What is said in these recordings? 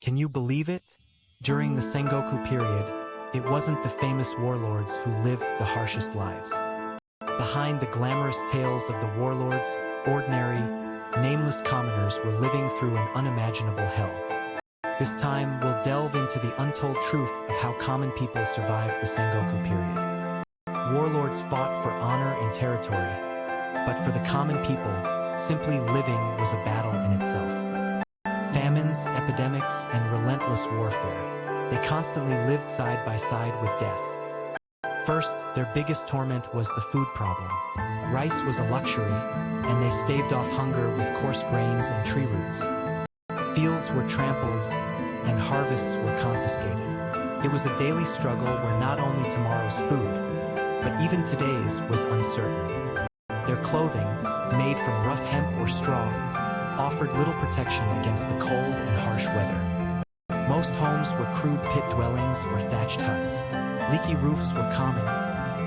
Can you believe it? During the Sengoku period, it wasn't the famous warlords who lived the harshest lives. Behind the glamorous tales of the warlords, ordinary, nameless commoners were living through an unimaginable hell. This time, we'll delve into the untold truth of how common people survived the Sengoku period. Warlords fought for honor and territory, but for the common people, simply living was a battle in itself. Famines, epidemics, and relentless warfare. They constantly lived side by side with death. First, their biggest torment was the food problem. Rice was a luxury, and they staved off hunger with coarse grains and tree roots. Fields were trampled, and harvests were confiscated. It was a daily struggle where not only tomorrow's food, but even today's was uncertain. Their clothing, made from rough hemp or straw, offered little protection against the cold and harsh weather. Most homes were crude pit dwellings or thatched huts. Leaky roofs were common,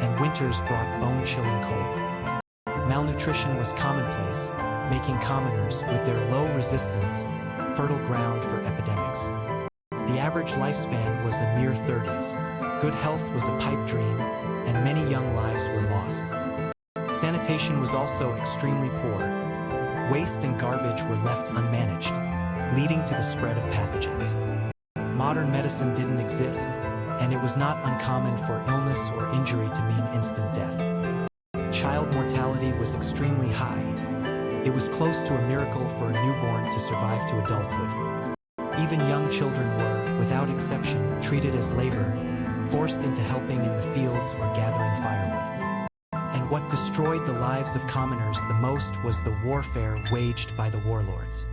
and winters brought bone-chilling cold. Malnutrition was commonplace, making commoners, with their low resistance, fertile ground for epidemics. The average lifespan was a mere 30s. Good health was a pipe dream, and many young lives were lost. Sanitation was also extremely poor. Waste and garbage were left unmanaged, leading to the spread of pathogens. Modern medicine didn't exist, and it was not uncommon for illness or injury to mean instant death. Child mortality was extremely high. It was close to a miracle for a newborn to survive to adulthood. Even young children were, without exception, treated as labor, forced into helping in the fields or gathering firewood. And what destroyed the lives of commoners the most was the warfare waged by the warlords.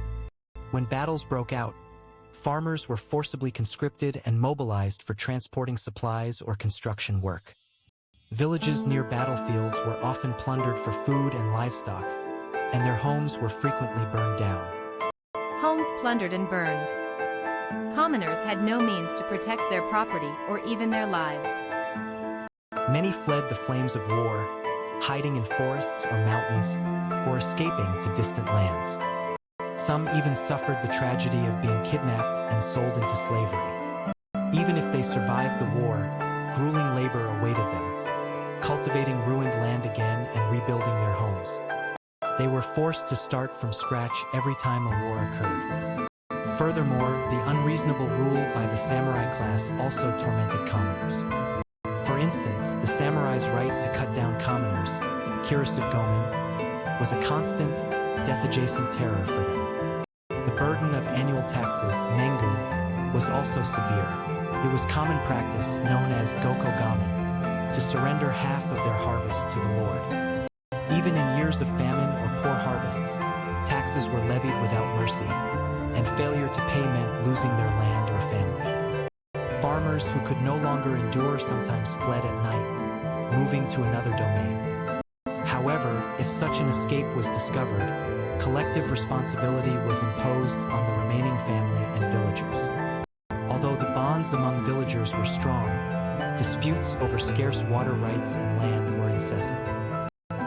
When battles broke out, farmers were forcibly conscripted and mobilized for transporting supplies or construction work. Villages near battlefields were often plundered for food and livestock, and their homes were frequently burned down. Homes plundered and burned. Commoners had no means to protect their property or even their lives. Many fled the flames of war, hiding in forests or mountains, or escaping to distant lands. Some even suffered the tragedy of being kidnapped and sold into slavery. Even if they survived the war, grueling labor awaited them, cultivating ruined land again and rebuilding their homes. They were forced to start from scratch every time a war occurred. Furthermore, the unreasonable rule by the samurai class also tormented commoners. For instance, the samurai's right to cut down commoners, Gomen, was a constant, death-adjacent terror for them. The burden of annual taxes, Nengu, was also severe. It was common practice, known as gokogamen, to surrender half of their harvest to the Lord. Even in years of famine or poor harvests, taxes were levied without mercy, and failure to pay meant losing their land or family. Farmers who could no longer endure sometimes fled at night, moving to another domain. However, if such an escape was discovered, collective responsibility was imposed on the remaining family and villagers. Although the bonds among villagers were strong, disputes over scarce water rights and land were incessant.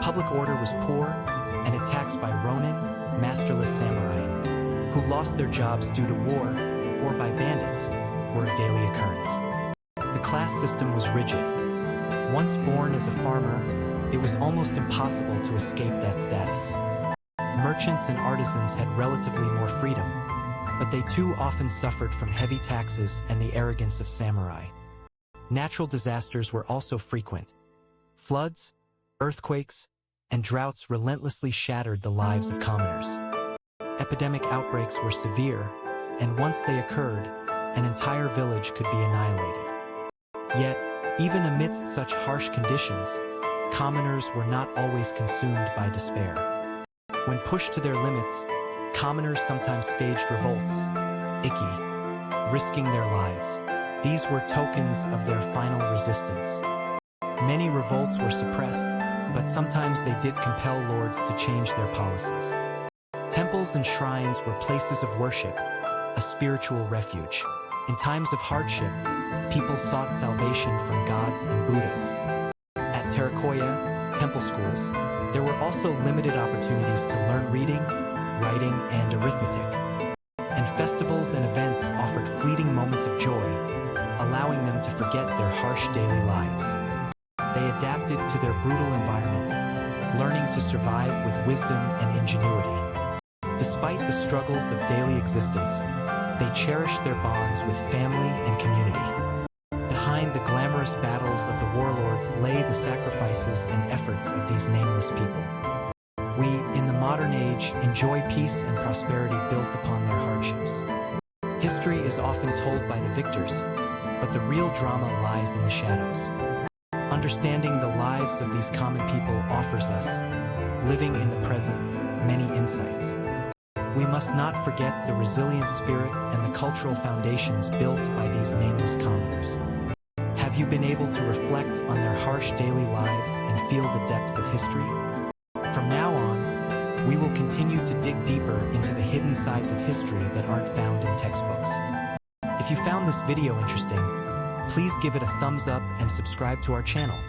Public order was poor, and attacks by ronin, masterless samurai, who lost their jobs due to war, or by bandits, were a daily occurrence. The class system was rigid. Once born as a farmer, it was almost impossible to escape that status. Merchants and artisans had relatively more freedom, but they too often suffered from heavy taxes and the arrogance of samurai. Natural disasters were also frequent. Floods, earthquakes, and droughts relentlessly shattered the lives of commoners. Epidemic outbreaks were severe, and once they occurred, an entire village could be annihilated. Yet, even amidst such harsh conditions, commoners were not always consumed by despair. When pushed to their limits, commoners sometimes staged revolts, risking their lives. These were tokens of their final resistance. Many revolts were suppressed, but sometimes they did compel lords to change their policies. Temples and shrines were places of worship, a spiritual refuge. In times of hardship, people sought salvation from gods and Buddhas. At Terakoya, temple schools, there were also limited opportunities to learn reading, writing, and arithmetic. And festivals and events offered forget their harsh daily lives. They adapted to their brutal environment, learning to survive with wisdom and ingenuity. Despite the struggles of daily existence, they cherished their bonds with family and community. Behind the glamorous battles of the warlords lay the sacrifices and efforts of these nameless people. We, in the modern age, enjoy peace and prosperity built upon their hardships. History is often told by the victors, but the real drama lies in the shadows. Understanding the lives of these common people offers us, living in the present, many insights. We must not forget the resilient spirit and the cultural foundations built by these nameless commoners. Have you been able to reflect on their harsh daily lives and feel the depth of history? From now on, we will continue to dig deeper into the hidden sides of history that aren't found in textbooks. If you found this video interesting, please give it a thumbs up and subscribe to our channel.